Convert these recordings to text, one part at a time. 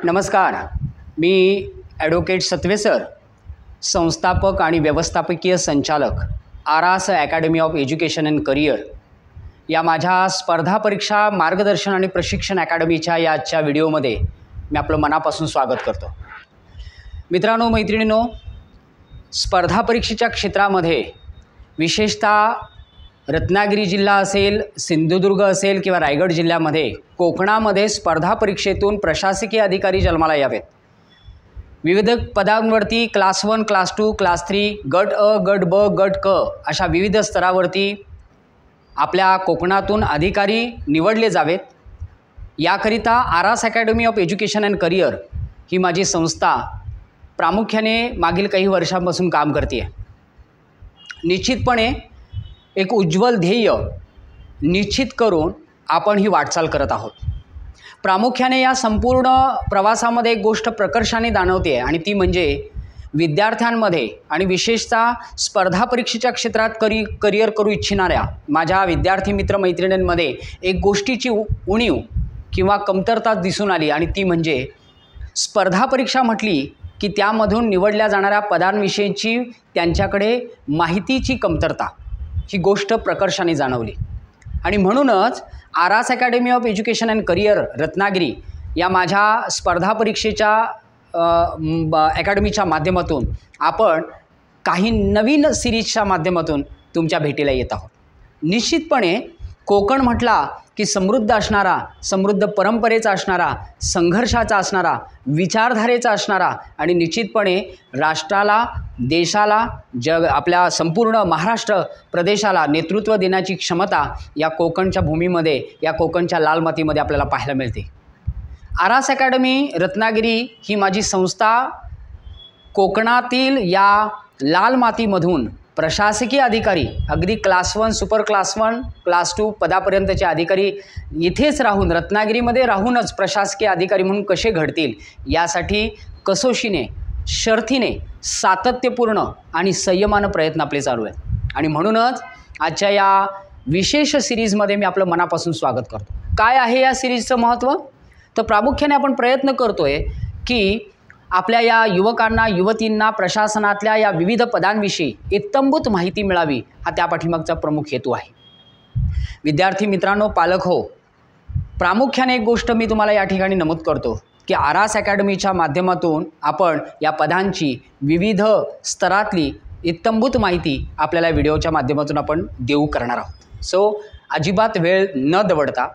नमस्कार, मी advocate सत्वे sir, संस्थापक आणि व्यवस्थापकीय संचालक आरास academy of education and career या माझ्या स्पर्धा परीक्षा मार्गदर्शन आणि प्रशिक्षण अकॅडमीच्या या आजच्या व्हिडिओमध्ये मी आपलं मनापासून स्वागत करतो। मित्रांनो, मैत्रिणींनो, स्पर्धा परीक्षेच्या क्षेत्रामध्ये विशेषतः रत्नागिरी जिल्हा असेल, सिंधुदुर्ग असेल किंवा रायगड जिल्ह्यामध्ये, कोकणामध्ये स्पर्धा परीक्षेतून प्रशासकीय अधिकारी जन्माला यावेत। विविध पदांवरती क्लास 1, क्लास 2, क्लास 3, गट अ, गट ब, गट क अशा विविध स्तरावरती आपल्या कोकणातून अधिकारी निवडले जावेत। याकरिता Aras academy of education and career ही माझी संस्था प्रामुख्याने मागील काही वर्षांपासून काम करते आहे। निश्चितपणे एक उज्ज्वल ध्येय निश्चित करून आपण ही वाटचाल करत आहोत। प्रामुख्याने या संपूर्ण प्रवासामध्ये एक गोष्ट प्रकर्षाने जाणवते आहे आणि ती म्हणजे विद्यार्थ्यांमध्ये आणि विशेषतः स्पर्धा परीक्षेच्या क्षेत्रात करिअर करू इच्छिणाऱ्या माझ्या विद्यार्थी मित्रमैत्रिणींमध्ये एक गोष्टीची उणीव किंवा कमतरता दिसून आली आणि ती म्हणजे स्पर्धा परीक्षा म्हटली की त्यामधून निवडल्या जाणाऱ्या पदांविषयीची त्यांच्याकडे माहितीची कमतरता ही गोष्ट प्रकर्षाने जाणवली। आणि म्हणूनच आरास academy of education and career Ratnagiri या माझ्या स्पर्धा परीक्षेच्या अकॅडमीच्या माध्यमातून आपण काही नवीन सिरीजच्या माध्यमातून तुमच्या भेटीला येत आहोत। निश्चितपणे कोकण म्हटला की समृद्ध असणारा, समृद्ध परंपरेचा असणारा, संघर्षाचा असणारा, विचारधारेचा असणारा आणि निश्चितपणे राष्ट्राला, देशाला, आपल्या संपूर्ण महाराष्ट्र प्रदेशाला नेतृत्व देण्याची क्षमता या कोकणच्या भूमीमध्ये, या कोकणच्या लाल मातीमध्ये आपल्याला पाहायला मिळते। आरास अकॅडमी रत्नागिरी ही माझी संस्था कोकणातील या लाल मातीमधून प्रशासकीय अधिकारी, अगदी क्लास 1, सुपर क्लास 1, क्लास 2 पदापर्यंतचे अधिकारी इथेच राहून, रत्नागिरीमध्ये राहूनच प्रशासकीय अधिकारी म्हणून कसे घडतील यासाठी कसोशीने, शर्थीने, सातत्यपूर्ण आणि संयमानं प्रयत्न आपले चालू आहेत। आणि म्हणूनच आजच्या या विशेष सिरीजमध्ये मी आपलं मनापासून स्वागत करतो। काय आहे या सिरीजचं महत्त्व? तर प्रामुख्याने आपण प्रयत्न करतो आहे की आपल्या या युवकांना, युवतींना प्रशासनातल्या या विविध पदांविषयी इत्थंभूत माहिती मिळावी, हा त्या पाठीमागचा प्रमुख हेतू आहे। विद्यार्थी मित्रांनो, पालक हो, प्रामुख्याने एक गोष्ट मी तुम्हाला या ठिकाणी नमूद करतो की आरास अकॅडमीच्या माध्यमातून आपण या पदांची विविध स्तरातली इत्थंभूत माहिती आपल्याला व्हिडिओच्या माध्यमातून आपण देऊ करणार आहोत। सो अजिबात वेळ न दवडता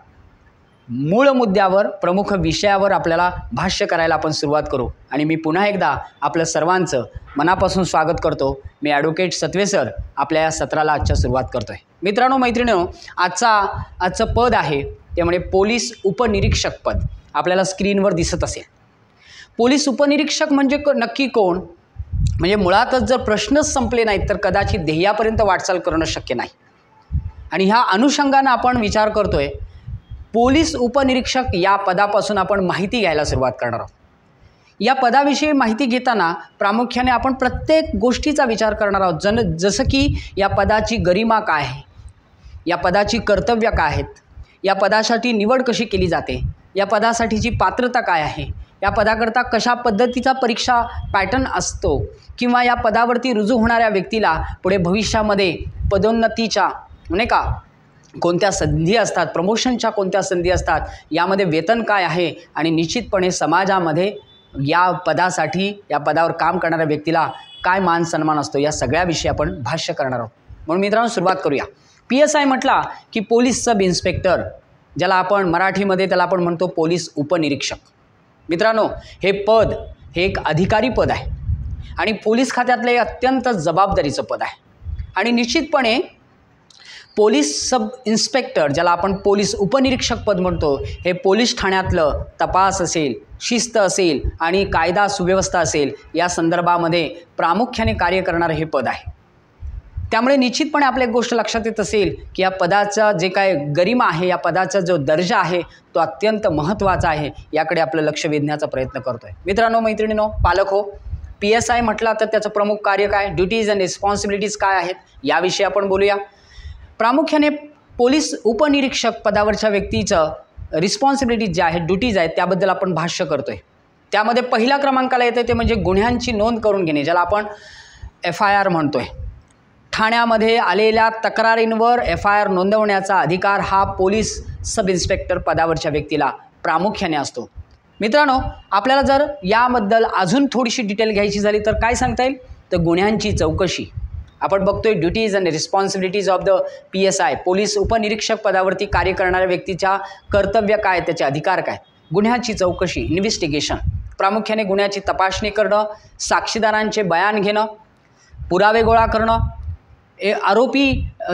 मूळ मुद्द्यावर, प्रमुख विषयावर आपल्याला भाष्य करायला आपण सुरुवात करू। आणि मी पुन्हा एकदा आपलं सर्वांचं मनापासून स्वागत करतो। मी ॲडव्होकेट सत्वे सर आपल्या या सत्राला आजच्या सुरुवात करतो आहे। मित्रांनो, मैत्रिणींनो, आजचं पद आहे त्यामुळे पोलीस उपनिरीक्षक पद आपल्याला स्क्रीनवर दिसत असेल। पोलीस उपनिरीक्षक म्हणजे नक्की कोण? म्हणजे मुळातच जर प्रश्नच संपले नाहीत तर कदाचित ध्येयापर्यंत वाटचाल करणं शक्य नाही। आणि ह्या अनुषंगानं आपण विचार करतो आहे, पोलीस उपनिरीक्षक या पदापासून आपण माहिती घ्यायला सुरुवात करणार आहोत। या पदाविषयी माहिती घेताना प्रामुख्याने आपण प्रत्येक गोष्टीचा विचार करणार आहोत। जसं की या पदाची गरिमा काय आहे, या पदाची कर्तव्य काय आहेत, या पदासाठी निवड कशी केली जाते, या पदासाठीची पात्रता काय आहे, या पदाकरता कशा पद्धतीचा परीक्षा पॅटर्न असतो, किंवा या पदावरती रुजू होणाऱ्या व्यक्तीला पुढे भविष्यामध्ये पदोन्नतीच्या नाही का कोणत्या संधी असतात, प्रमोशनच्या कोणत्या संधी असतात, यामध्ये वेतन काय आहे आणि निश्चितपणे समाजामध्ये या पदासाठी, या पदावर काम करणाऱ्या व्यक्तीला काय मान सन्मान असतो, या सगळ्याविषयी आपण भाष्य करणार आहोत। म्हणून मित्रांनो, सुरुवात करूया। PSI म्हटला की पोलीस सब इन्स्पेक्टर, ज्याला आपण मराठीमध्ये त्याला आपण म्हणतो पोलीस उपनिरीक्षक। मित्रांनो, हे पद हे एक अधिकारी पद आहे आणि पोलीस खात्यातले अत्यंत जबाबदारीचं पद आहे। आणि निश्चितपणे पोलीस सब इन्स्पेक्टर, ज्याला आपण पोलीस उपनिरीक्षक पद म्हणतो, हे पोलीस ठाण्यातलं तपास असेल, शिस्त असेल आणि कायदा सुव्यवस्था असेल या संदर्भामध्ये प्रामुख्याने कार्य करणारं हे पद आहे। त्यामुळे निश्चितपणे आपल्या एक गोष्ट लक्षात येत असेल की या पदाचा जे काय गरिमा आहे, या पदाचा जो दर्जा आहे तो अत्यंत महत्त्वाचा आहे। याकडे आपलं लक्ष वेधण्याचा प्रयत्न करतो आहे। मित्रांनो, मैत्रिणींनो, पालक हो, PSI म्हटला तर त्याचं प्रमुख कार्य काय, ड्युटीज अँड रिस्पॉन्सिबिलिटीज काय आहेत, याविषयी आपण बोलूया। प्रामुख्याने पोलीस उपनिरीक्षक पदावरच्या व्यक्तीचं रिस्पॉन्सिबिलिटीज ज्या आहेत, ड्युटीज आहेत, त्याबद्दल आपण भाष्य करतो आहे। त्यामध्ये पहिल्या क्रमांकाला येते ते म्हणजे गुन्ह्यांची नोंद करून घेणे, ज्याला आपण FIR म्हणतोय. ठाण्यामध्ये आलेल्या तक्रारींवर FIR नोंदवण्याचा अधिकार हा पोलीस सब इन्स्पेक्टर पदावरच्या व्यक्तीला प्रामुख्याने असतो. मित्रांनो, आपल्याला जर याबद्दल अजून थोडीशी डिटेल घ्यायची झाली तर काय सांगता येईल, तर गुन्ह्यांची चौकशी आपण बघतोय. Duties and responsibilities of the PSI, police उपनिरीक्षक पदावरती कार्य करणाऱ्या व्यक्तीच्या कर्तव्य काय, त्याचे अधिकार काय. गुन्ह्याची चौकशी, इन्व्हेस्टिगेशन, प्रामुख्याने गुन्ह्याची तपासणी करणं, साक्षीदारांचे बयान घेणं, पुरावे गोळा करणं,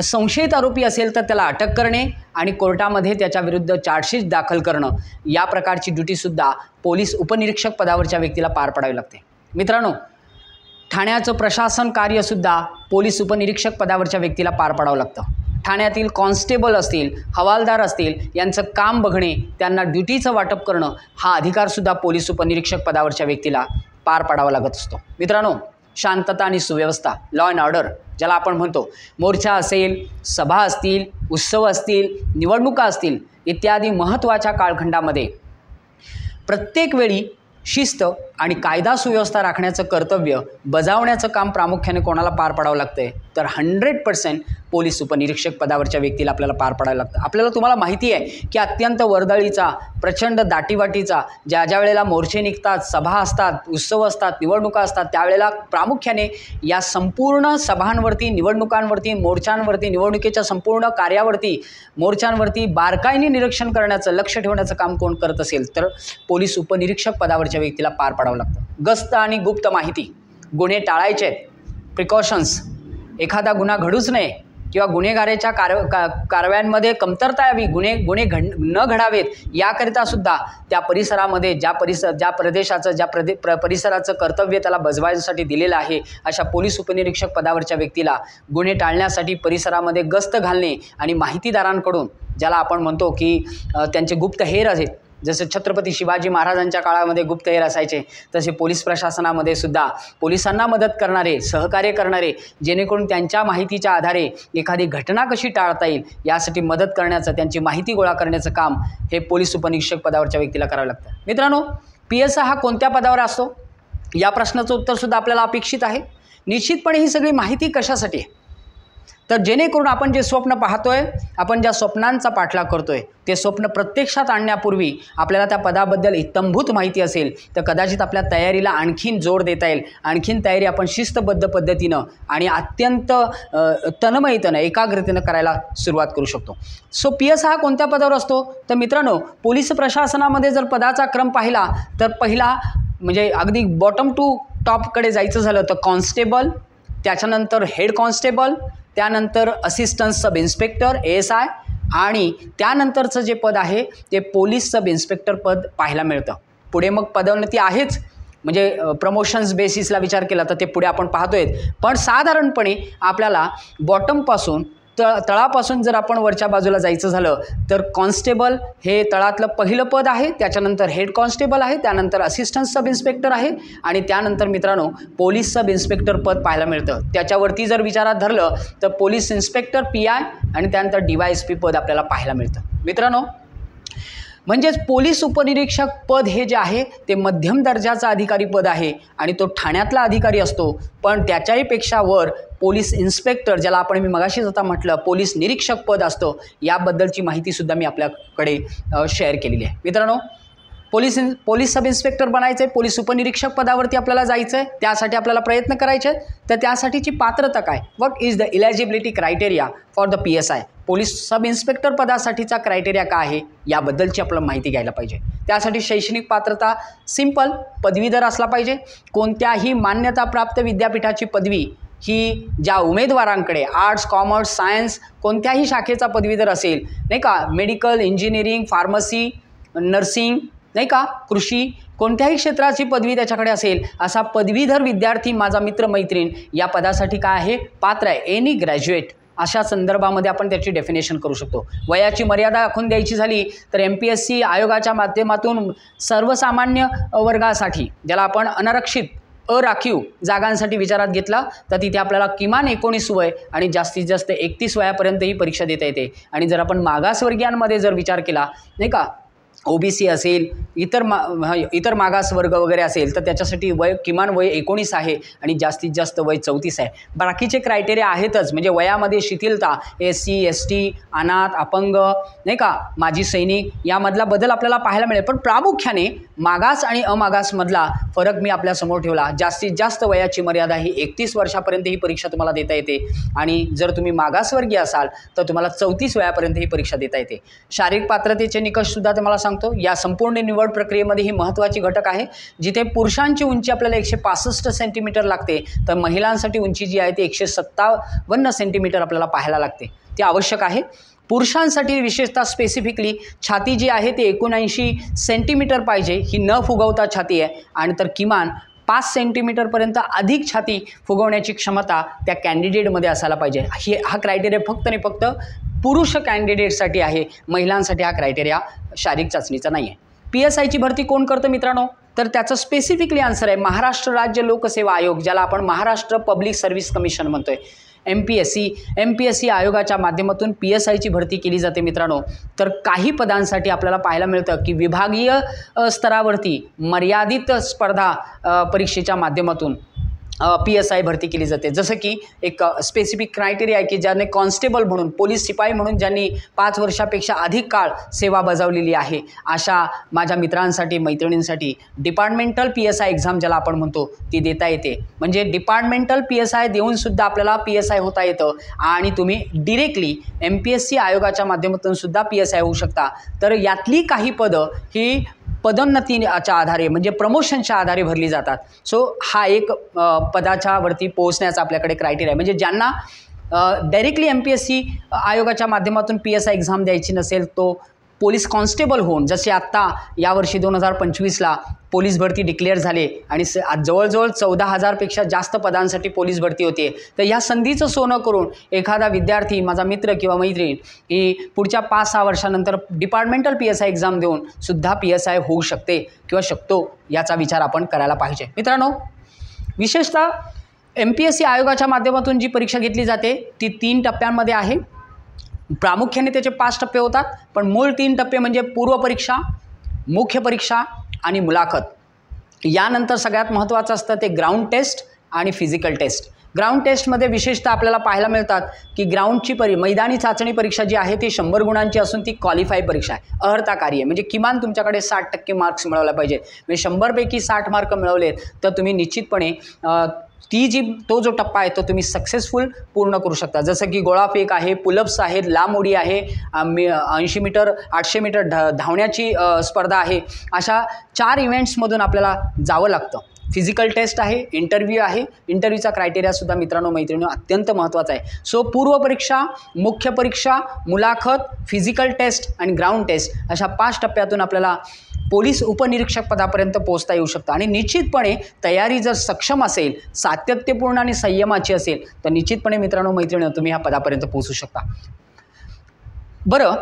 संशयित आरोपी असेल तर त्याला अटक करणे आणि कोर्टामध्ये त्याच्याविरुद्ध चार्जशीट दाखल करणं, या प्रकारची ड्युटीसुद्धा पोलीस उपनिरीक्षक पदावरच्या व्यक्तीला पार पाडावी लागते. मित्रांनो, ठाण्याचं प्रशासन कार्यसुद्धा पोलीस उपनिरीक्षक पदावरच्या व्यक्तीला पार पाडावं लागतं. ठाण्यातील कॉन्स्टेबल असतील, हवालदार असतील, यांचं काम बघणे, त्यांना ड्युटीचं वाटप करणं, हा अधिकारसुद्धा पोलीस उपनिरीक्षक पदावरच्या व्यक्तीला पार पाडावा लागत असतो. मित्रांनो, शांतता आणि सुव्यवस्था, लॉ अँड ऑर्डर ज्याला आपण म्हणतो, मोर्चा असेल, सभा असतील, उत्सव असतील, निवडणुका असतील इत्यादी महत्त्वाच्या कालखंडामध्ये प्रत्येक वेळी शिस्त आणि कायदा सुव्यवस्था राखण्याचं कर्तव्य बजावण्याचं काम प्रामुख्याने कोणाला पार पाडावं लागतंय, तर 100% पोलीस उपनिरीक्षक पदावरच्या व्यक्तीला आपल्याला पार पाडावं लागतं. आपल्याला तुम्हाला माहिती आहे की अत्यंत वर्दळीचा, प्रचंड दाटीवाटीचा ज्या वेळेला मोर्चे निघतात, सभा असतात, उत्सव असतात, निवडणुका असतात, त्यावेळेला प्रामुख्याने या संपूर्ण सभांवरती, निवडणुकांवरती, मोर्चांवरती, निवडणुकीच्या संपूर्ण कार्यावरती, मोर्चांवरती बारकाईने निरीक्षण करण्याचं, लक्ष ठेवण्याचं काम कोण करत असेल, तर पोलीस उपनिरीक्षक पदावरच्या व्यक्तीला पार पाडावं लागतं. गस्त आणि गुप्त माहिती, गुन्हे टाळायचे आहेत, प्रिकॉशन्स, एखादा गुन्हा घडूच नये किंवा गुन्हेगाराच्या कारवायांमध्ये कमतरता यावी, गुन्हे न घडावेत, याकरितासुद्धा त्या परिसरामध्ये ज्या प्रदेशाचं परिसराचं कर्तव्य त्याला बजवायसाठी दिलेलं आहे, अशा पोलीस उपनिरीक्षक पदावरच्या व्यक्तीला गुन्हे टाळण्यासाठी परिसरामध्ये गस्त घालणे आणि माहितीदारांकडून, ज्याला आपण म्हणतो की त्यांचे गुप्तहेर आहेत, जसे छत्रपती शिवाजी महाराजांच्या काळामध्ये गुप्तहेर असायचे, तसे पोलीस प्रशासनामध्ये सुद्धा पोलिसांना मदत करणारे, सहकार्य करणारे, जेणेकरून त्यांच्या माहितीच्या आधारे एखादी घटना कशी टाळता येईल यासाठी मदत करण्याचं, त्यांची माहिती गोळा करण्याचं काम हे पोलीस उपनिरीक्षक पदावरच्या व्यक्तीला करावं लागतं. मित्रांनो, PSI हा कोणत्या पदावर असतो, या प्रश्नाचं उत्तरसुद्धा आपल्याला अपेक्षित आहे. निश्चितपणे ही सगळी माहिती कशासाठी आहे, तर जेणेकरून आपण जे स्वप्न पाहतोय, आपण ज्या स्वप्नांचा पाठलाग करतोय, ते स्वप्न प्रत्यक्षात आणण्यापूर्वी आपल्याला त्या पदाबद्दल इत्थंभूत माहिती असेल तर कदाचित आपल्या तयारीला आणखीन जोर देता येईल. आणखीन तयारी आपण शिस्तबद्ध पद्धतीनं आणि अत्यंत तन्मयतेनं, एकाग्रतेनं करायला सुरुवात करू शकतो. सो PSI हा कोणत्या पदावर असतो, तर मित्रांनो, पोलीस प्रशासनामध्ये जर पदाचा क्रम पाहिला तर पहिला म्हणजे अगदी बॉटम टू टॉपकडे जायचं झालं तर कॉन्स्टेबल, त्याच्यानंतर हेड कॉन्स्टेबल, त्यानंतर असिस्टंट सब इन्स्पेक्टर ASI आणि त्यानंतरचं जे पद आहे ते पोलीस सब इन्स्पेक्टर पद पाहायला मिळतं. पुढे मग पदोन्नती आहेच, म्हणजे प्रमोशन्स बेसिसला विचार केला तर ते पुढे आपण पाहतोय, पण साधारणपणे आपल्याला बॉटमपासून तळापासून जर आपण वरच्या बाजूला जायचं झालं तर कॉन्स्टेबल हे तळातलं पहिलं पद आहे, त्याच्यानंतर हेड कॉन्स्टेबल आहे, त्यानंतर असिस्टंट सब इन्स्पेक्टर आहे आणि त्यानंतर मित्रांनो पोलीस सब इन्स्पेक्टर पद पाहायला मिळतं. त्याच्यावरती जर विचारात धरलं तर पोलीस इन्स्पेक्टर PI आणि त्यानंतर DYSP पद आपल्याला पाहायला मिळतं. मित्रांनो, म्हणजेच पोलीस उपनिरीक्षक पद हे जे आहे ते मध्यम दर्जाचं अधिकारी पद आहे आणि तो ठाण्यातला अधिकारी असतो, पण त्याच्याही पेक्षा वर पोलीस इन्स्पेक्टर, ज्याला मी मगाशीच आता म्हटलं पोलीस निरीक्षक पद असतं, याबद्दलची माहितीसुद्धा मी आपल्याकडे शेअर केलेली आहे. मित्रांनो, पोलीस सब इन्स्पेक्टर बनायचं आहे, पोलीस उपनिरीक्षक पदावरती आपल्याला जायचं आहे, त्यासाठी आपल्याला प्रयत्न करायचे आहेत. तर त्यासाठीची पात्रता काय, what is the eligibility criteria for the PSI, police sub inspector पदासाठीचा क्रायटेरिया काय आहे याबद्दलची आपल्याला माहिती घ्यायला पाहिजे. त्यासाठी शैक्षणिक पात्रता सिंपल, पदवीधर असला पाहिजे. कोणत्याही मान्यताप्राप्त विद्यापीठाची पदवी ही ज्या उमेदवारांकडे आर्ट्स, कॉमर्स, सायन्स कोणत्याही शाखेचा पदवीधर असेल, नाही का, मेडिकल, इंजिनिअरिंग, फार्मसी, नर्सिंग, नाही का, कृषी, कोणत्याही क्षेत्राची पदवी त्याच्याकडे असेल, असा पदवीधर विद्यार्थी माझा मित्रमैत्रीण या पदासाठी काय आहे, पात्र आहे. एनी ग्रॅज्युएट अशा संदर्भामध्ये आपण त्याची डेफिनेशन करू शकतो. वयाची मर्यादा आखून द्यायची झाली तर MPSC आयोगाच्या माध्यमातून सर्वसामान्य वर्गासाठी, ज्याला आपण अनारक्षित अराखीव जागांसाठी विचारात घेतला तर तिथे आपल्याला किमान 19 वय आणि जास्तीत जास्त 31 वयापर्यंत ही परीक्षा देता येते. आणि जर आपण मागासवर्गीयांमध्ये जर विचार केला, नाही का, OBC असेल, इतर मागास वर्ग वगैरे असेल तर त्याच्यासाठी किमान वय 19 आहे आणि जास्तीत जास्त वय 34 आहे. बाकीचे क्रायटेरिया आहेतच, म्हणजे वयामध्ये शिथिलता, SC ST, अनाथ, अपंग, नाही का, माजी सैनिक, यामधला बदल आपल्याला पाहायला मिळेल. पण प्रामुख्याने मागास आणि अमागासमधला फरक मी आपल्यासमोर ठेवला. जास्तीत जास्त वयाची मर्यादा ही 31 वर्षापर्यंत ही परीक्षा तुम्हाला देता येते आणि जर तुम्ही मागासवर्गीय असाल तर तुम्हाला 34 वयापर्यंत ही परीक्षा देता येते. शारीरिक पात्रतेचे निकषसुद्धा तुम्हाला सांगतो. या संपूर्ण निवड प्रक्रियेमध्ये ही महत्त्वाची घटक आहे. जिथे पुरुषांची उंची आपल्याला 165 सेंटीमीटर लागते तर महिलांसाठी उंची जी आहे ती 157 सेंटीमीटर आपल्याला पाहायला लागते. ते आवश्यक आहे. पुरुषांसाठी विशेषतः स्पेसिफिकली छाती जी आहे ती 79 सेंटीमीटर पाहिजे, ही न फुगवता छाती आहे, आणि तर किमान 5 सेंटीमीटरपर्यंत अधिक छाती फुगवण्याची क्षमता त्या कॅन्डिडेटमध्ये असायला पाहिजे. हा क्रायटेरिया फक्त आणि फक्त पुरुष कॅन्डिडेटसाठी आहे. महिलांसाठी हा क्रायटेरिया शारीरिक चाचणीचा नाही आहे. PSIची भरती कोण करतं मित्रांनो? तर त्याचं स्पेसिफिकली आन्सर आहे महाराष्ट्र राज्य लोकसेवा आयोग, ज्याला आपण महाराष्ट्र पब्लिक सर्व्हिस कमिशन म्हणतोय. MPSC आयोगाच्या माध्यमातून PSIची भरती केली जाते मित्रांनो. तर काही पदांसाठी आपल्याला पाहायला मिळतं की विभागीय स्तरावरती मर्यादित स्पर्धा परीक्षेच्या माध्यमातून PSI भरती केली जाते. जसं की एक स्पेसिफिक क्रायटेरिया आहे की ज्याने कॉन्स्टेबल म्हणून, पोलीस शिपाई म्हणून ज्यांनी 5 वर्षापेक्षा अधिक काळ सेवा बजावलेली आहे अशा माझ्या मित्रांसाठी, मैत्रिणींसाठी डिपार्टमेंटल PSI एक्झाम ज्याला आपण म्हणतो ती देता येते. म्हणजे डिपार्टमेंटल PSI देऊनसुद्धा आपल्याला PSI होता येतं आणि तुम्ही डिरेक्टली MPSC आयोगाच्या माध्यमातून सुद्धा PSI होऊ शकता. तर यातली काही पदं ही पदोन्नतीच्या आधारे म्हणजे प्रमोशनच्या आधारे भरली जातात. सो हा एक पदाच्या वरती पोहोचण्याचा आपल्याकडे क्रायटेरिया आहे. म्हणजे ज्यांना डायरेक्टली MPSC आयोगाच्या माध्यमातून PSI एक्झाम द्यायची नसेल तो पोलीस कॉन्स्टेबल होऊन, जसे आत्ता यावर्षी 2025ला पोलीस भरती डिक्लेअर झाले आणि जवळजवळ 14,000पेक्षा जास्त पदांसाठी पोलीस भरती होते. तर या संधीचं सोनं करून एखादा विद्यार्थी, माझा मित्र किंवा मैत्रीण ही पुढच्या 5-6 वर्षानंतर डिपार्टमेंटल PSI एक्झाम देऊन सुद्धा PSI होऊ शकते किंवा शकतो, याचा विचार आपण करायला पाहिजे. मित्रांनो, विशेषतः MPSC आयोगाच्या माध्यमातून जी परीक्षा घेतली जाते ती 3 टप्प्यांमध्ये आहे. प्रामुख्याने त्याचे 5 टप्पे होतात, पण मूळ 3 टप्पे म्हणजे पूर्वपरीक्षा, मुख्य परीक्षा आणि मुलाखत. यानंतर सगळ्यात महत्त्वाचं असतं ते ग्राउंड टेस्ट आणि फिजिकल टेस्ट. ग्राउंड टेस्टमध्ये विशेषतः आपल्याला पाहायला मिळतात की ग्राउंडची मैदानी चाचणी परीक्षा जी आहे ती 100 गुणांची असून ती क्वालिफाय परीक्षा आहे, अर्हताकारी आहे. म्हणजे किमान तुमच्याकडे 60% मार्क्स मिळवले पाहिजे. म्हणजे 100पैकी 60 मार्क मिळवलेत तर तुम्ही निश्चितपणे तो जो टप्पा आहे तो तुम्ही सक्सेसफुल पूर्ण करू शकता. जसं की गोळाफेक आहे, पुलअप्स आहेत, लांब उडी आहे, 80 मीटर 800 मीटर धावण्याची स्पर्धा आहे. अशा 4 इव्हेंट्समधून आपल्याला जावं लागतं. फिजिकल टेस्ट आहे, इंटरव्ह्यू आहे. इंटरव्ह्यूचा क्रायटेरियासुद्धा मित्रांनो मैत्रिणी अत्यंत महत्त्वाचा आहे. सो पूर्वपरीक्षा, मुख्य परीक्षा, मुलाखत, फिजिकल टेस्ट आणि ग्राउंड टेस्ट अशा 5 टप्प्यातून आपल्याला पोलीस उपनिरीक्षक पदापर्यंत पोहोचता येऊ शकतं. आणि निश्चितपणे तयारी जर सक्षम असेल, सातत्यपूर्ण आणि संयमाची असेल तर निश्चितपणे मित्रांनो मैत्रिणी तुम्ही ह्या पदापर्यंत पोहोचू शकता. बरं,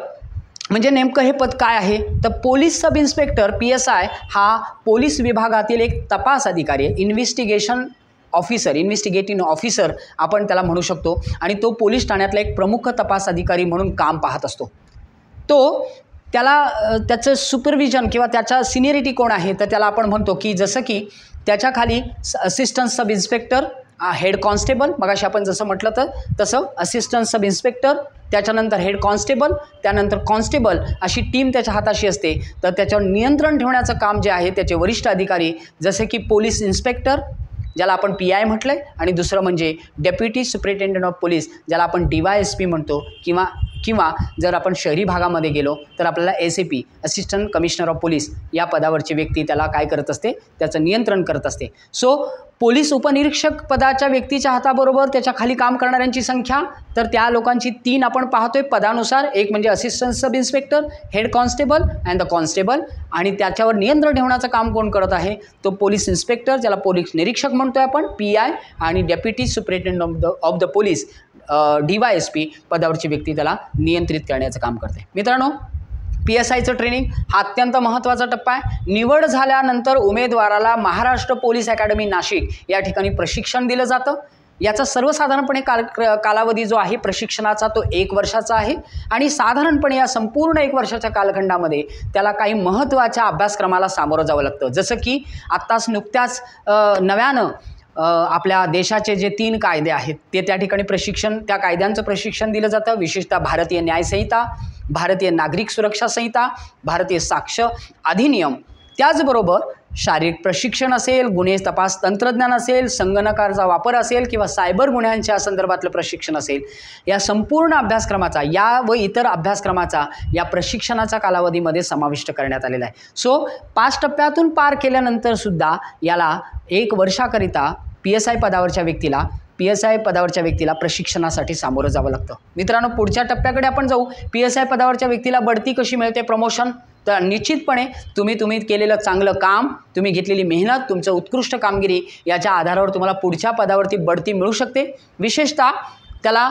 म्हणजे नेमकं हे पद काय आहे? तर पोलीस सब इन्स्पेक्टर PSI हा पोलीस विभागातील एक तपास अधिकारी आहे. इन्व्हेस्टिगेटिव्ह ऑफिसर आपण त्याला म्हणू शकतो. आणि तो पोलीस ठाण्यातला एक प्रमुख तपास अधिकारी म्हणून काम पाहत असतो. त्याचं सुपरविजन किंवा त्याच्या सिनियरिटी कोण आहे तर त्याला आपण म्हणतो की जसं की त्याच्याखाली assistant sub inspector, head constable, मगाशी आपण जसं म्हटलं तर तसं असिस्टंट सब इन्स्पेक्टर, त्याच्यानंतर हेड कॉन्स्टेबल, त्यानंतर कॉन्स्टेबल अशी टीम त्याच्या हाताशी असते. तर त्याच्यावर नियंत्रण ठेवण्याचं काम जे आहे त्याचे वरिष्ठ अधिकारी जसे की पोलीस इन्स्पेक्टर ज्याला आपण PI म्हटलं आहे, आणि दुसरं म्हणजे डेप्युटी सुपरिटेंडंट ऑफ पोलीस ज्याला आपण DYSP म्हणतो, किंवा जर आपण शहरी भागामध्ये गेलो तर आपल्याला SAP assistant commissioner of police या पदावरची व्यक्ती त्याला काय करत असते, त्याचं नियंत्रण करत असते. सो पोलीस उपनिरीक्षक पदाच्या व्यक्तीच्या हाताबरोबर त्याच्या खाली काम करणाऱ्यांची संख्या, तर त्या लोकांची 3 आपण पाहतोय पदानुसार. एक म्हणजे assistant sub inspector, head constable and the constable, आणि त्याच्यावर नियंत्रण ठेवण्याचं काम कोण करत आहे तो पोलीस इन्स्पेक्टर ज्याला पोलीस निरीक्षक म्हणतोय आपण PI, आणि deputy superintendent of the police DYSP पदावरची व्यक्ती त्याला नियंत्रित करण्याचं काम करते. मित्रांनो, PSIचं ट्रेनिंग हा अत्यंत महत्त्वाचा टप्पा आहे. निवड झाल्यानंतर उमेदवाराला महाराष्ट्र पोलीस अकॅडमी नाशिक या ठिकाणी प्रशिक्षण दिलं जातं. याचा सर्वसाधारणपणे कालावधी जो आहे प्रशिक्षणाचा तो 1 वर्षाचा आहे आणि साधारणपणे या संपूर्ण 1 वर्षाच्या कालखंडामध्ये त्याला काही महत्त्वाच्या अभ्यासक्रमाला सामोरं जावं लागतं. जसं की आत्ताच नुकत्याच नव्यानं आपल्या देशाचे जे 3 कायदे आहेत ते त्या ठिकाणी त्या कायद्यांचं प्रशिक्षण दिलं जातं. विशेषतः भारतीय न्यायसंहिता, भारतीय नागरिक सुरक्षा संहिता, भारतीय साक्ष अधिनियम, त्याचबरोबर शारीरिक प्रशिक्षण असेल, गुन्हे तपास तंत्रज्ञान असेल, संगणकाचा वापर असेल किंवा सायबर गुन्ह्यांच्या संदर्भातलं प्रशिक्षण असेल, या संपूर्ण अभ्यासक्रमाचा व इतर अभ्यासक्रमाचा या प्रशिक्षणाच्या कालावधीमध्ये समाविष्ट करण्यात आलेला आहे. सो 5 टप्प्यातून पार केल्यानंतरसुद्धा याला 1 वर्षाकरिता PSI पदावरच्या व्यक्तीला प्रशिक्षणासाठी सामोरं जावं लागतं. मित्रांनो, पुढच्या टप्प्याकडे आपण जाऊ. PSI पदावरच्या व्यक्तीला बढती कशी मिळते, प्रमोशन? तर निश्चितपणे तुम्ही केलेलं चांगलं काम, तुम्ही घेतलेली मेहनत, तुमचं उत्कृष्ट कामगिरी याच्या आधारावर तुम्हाला पुढच्या पदावरती बढती मिळू शकते. विशेषतः त्याला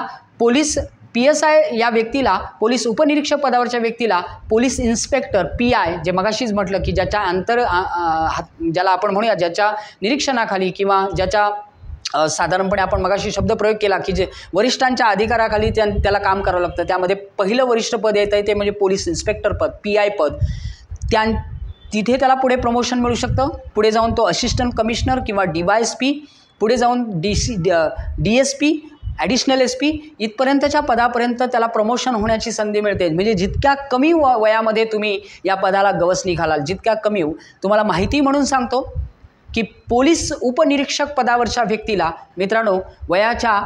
PSI या व्यक्तीला, पोलीस उपनिरीक्षक पदावरच्या व्यक्तीला पोलीस इन्स्पेक्टर PI, जे मगाशीच म्हटलं की ज्याला आपण म्हणूया ज्याच्या निरीक्षणाखाली किंवा ज्याच्या साधारणपणे आपण मगाशी शब्द प्रयोग केला की जे वरिष्ठांच्या अधिकाराखाली त्याला काम करावं लागतं, त्यामध्ये पहिलं वरिष्ठ पद येतं ते म्हणजे पोलीस इन्स्पेक्टर पद, PI पद. तिथे त्याला पुढे प्रमोशन मिळू शकतं. पुढे जाऊन तो असिस्टंट कमिशनर किंवा DYSP, पुढे जाऊन DSP, ॲडिशनल SP इथपर्यंतच्या पदापर्यंत त्याला प्रमोशन होण्याची संधी मिळते. म्हणजे जितक्या कमी वयामध्ये तुम्ही या पदाला गवसणी घालाल, जितक्या कमी तुम्हाला माहिती म्हणून सांगतो की पोलीस उपनिरीक्षक पदावरच्या व्यक्तीला मित्रांनो वयाच्या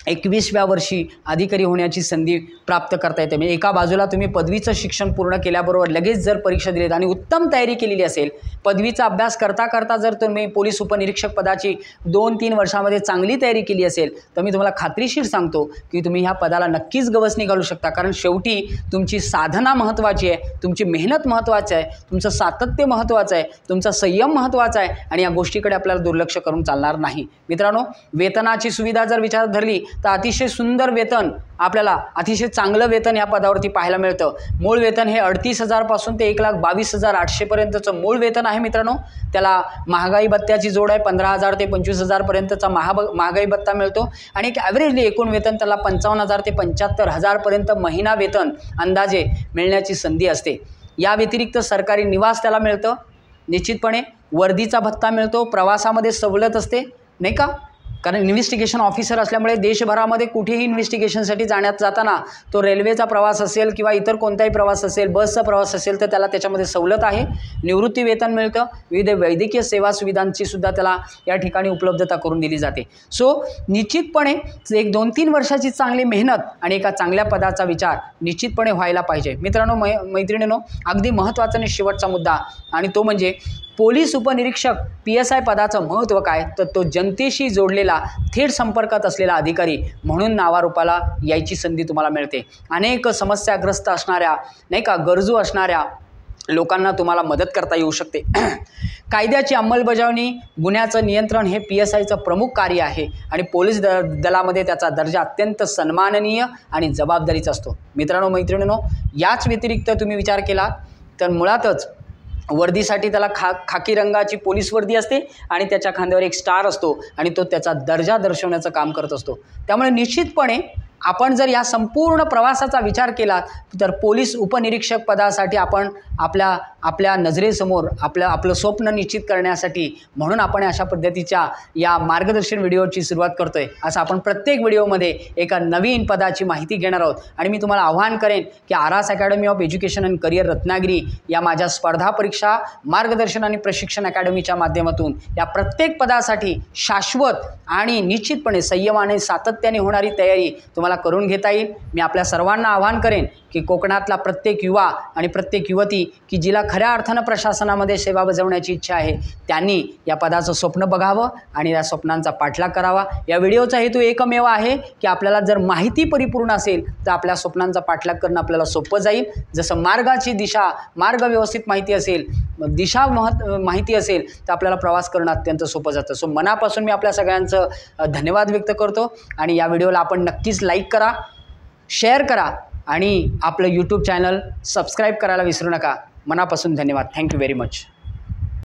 21व्या वर्षी अधिकारी होण्याची संधी प्राप्त करता येते. म्हणजे एका बाजूला तुम्ही पदवीचं शिक्षण पूर्ण केल्याबरोबर लगेच जर परीक्षा दिलीत आणि उत्तम तयारी केलेली असेल, पदवीचा अभ्यास करता जर तुम्ही पोलीस उपनिरीक्षक पदाची 2-3 वर्षामध्ये चांगली तयारी केली असेल तर मी तुम्हाला खात्रीशीर सांगतो की तुम्ही ह्या पदाला नक्कीच गवसणी घालू शकता. कारण शेवटी तुमची साधना महत्त्वाची आहे, तुमची मेहनत महत्त्वाची आहे, तुमचं सातत्य महत्त्वाचं आहे, तुमचा संयम महत्त्वाचा आहे आणि या गोष्टीकडे आपल्याला दुर्लक्ष करून चालणार नाही. मित्रांनो, वेतनाची सुविधा जर विचारात धरली तर अतिशय सुंदर वेतन, आपल्याला अतिशय चांगलं वेतन या पदावरती पाहायला मिळतं. मूळ वेतन हे 38,000 पासून ते 1,22,800 पर्यंतचं मूळ वेतन आहे. मित्रांनो, त्याला महागाई भत्त्याची जोड आहे. 15,000 ते 25,000 पर्यंतचा महागाई भत्ता मिळतो आणि एक ॲव्हरेजली एकूण वेतन त्याला 55,000 ते 75,000 पर्यंत महिना वेतन अंदाजे मिळण्याची संधी असते. या व्यतिरिक्त सरकारी निवास त्याला मिळतं. निश्चितपणे वर्दीचा भत्ता मिळतो. प्रवासामध्ये सवलत असते, नाही का? कारण इन्व्हेस्टिगेशन ऑफिसर असल्यामुळे देशभरामध्ये कुठेही इन्व्हेस्टिगेशनसाठी जाताना तो रेल्वेचा प्रवास असेल किंवा इतर कोणताही प्रवास असेल, बसचा प्रवास असेल तर त्याला त्याच्यामध्ये सवलत आहे. निवृत्ती वेतन मिळतं. विविध वैद्यकीय सेवा सुविधांची सुद्धा त्याला या ठिकाणी उपलब्धता करून दिली जाते. सो निश्चितपणे 1-2-3 वर्षाची चांगली मेहनत आणि एका चांगल्या पदाचा विचार निश्चितपणे व्हायला पाहिजे. मित्रांनो, मैत्रिणींनो, अगदी महत्त्वाचा आणि शेवटचा मुद्दा आणि तो म्हणजे पोलीस उपनिरीक्षक PSI पदाचं महत्त्व काय, तर तो जनतेशी जोडलेला, थेट संपर्कात असलेला अधिकारी म्हणून नावारूपाला यायची संधी तुम्हाला मिळते. अनेक समस्याग्रस्त असणाऱ्या, नाही का, गरजू असणाऱ्या लोकांना तुम्हाला मदत करता येऊ शकते. कायद्याची अंमलबजावणी, गुन्ह्याचं नियंत्रण हे PSIचं प्रमुख कार्य आहे आणि पोलीस दलामध्ये त्याचा दर्जा अत्यंत सन्माननीय आणि जबाबदारीचा असतो. मित्रांनो, मैत्रिणींनो, याच व्यतिरिक्त तुम्ही विचार केला तर मुळातच वर्दीसाठी त्याला खाकी रंगाची पोलीस वर्दी असते आणि त्याच्या खांद्यावर एक स्टार असतो आणि तो त्याचा दर्जा दर्शवण्याचं काम करत असतो. त्यामुळे निश्चितपणे आपण जर या संपूर्ण प्रवासाचा विचार केला तर पोलीस उपनिरीक्षक पदासाठी आपण आपल्या नजरेसमोर आपलं स्वप्न निश्चित करण्यासाठी म्हणून आपण अशा पद्धतीच्या या मार्गदर्शन व्हिडिओची सुरुवात करतोय. असं आपण प्रत्येक व्हिडिओमध्ये एका नवीन पदाची माहिती घेणार आहोत आणि मी तुम्हाला आवाहन करेन की आरास academy of education and career Ratnagiri या माझ्या स्पर्धा परीक्षा मार्गदर्शन आणि प्रशिक्षण अकॅडमीच्या माध्यमातून या प्रत्येक पदासाठी शाश्वत आणि निश्चितपणे संयमाने सातत्याने होणारी तयारी तुम्हाला करून घेता येईल. मी आपल्या सर्वांना आवाहन करेन की कोकणातला प्रत्येक युवा आणि प्रत्येक युवती की जिला खऱ्या अर्थानं प्रशासनामध्ये सेवा बजावण्याची इच्छा आहे त्यांनी या पदाचं स्वप्न बघावं आणि या स्वप्नांचा पाठलाग करावा. या व्हिडिओचा हेतू एकमेव आहे की आपल्याला जर माहिती परिपूर्ण असेल तर आपल्या स्वप्नांचा पाठलाग करणं आपल्याला सोपं जाईल. जसं मार्गाची दिशा, मार्ग व्यवस्थित माहिती असेल, माहिती असेल तर आपल्याला प्रवास करणं अत्यंत सोपं जातं. सो मनापासून मी आपल्या सगळ्यांचं धन्यवाद व्यक्त करतो आणि या व्हिडिओला आपण नक्कीच लाईक करा, शेअर करा आणि आपलं यूट्यूब चॅनल सबस्क्राईब करायला विसरू नका. मनापासून धन्यवाद. Thank you very much.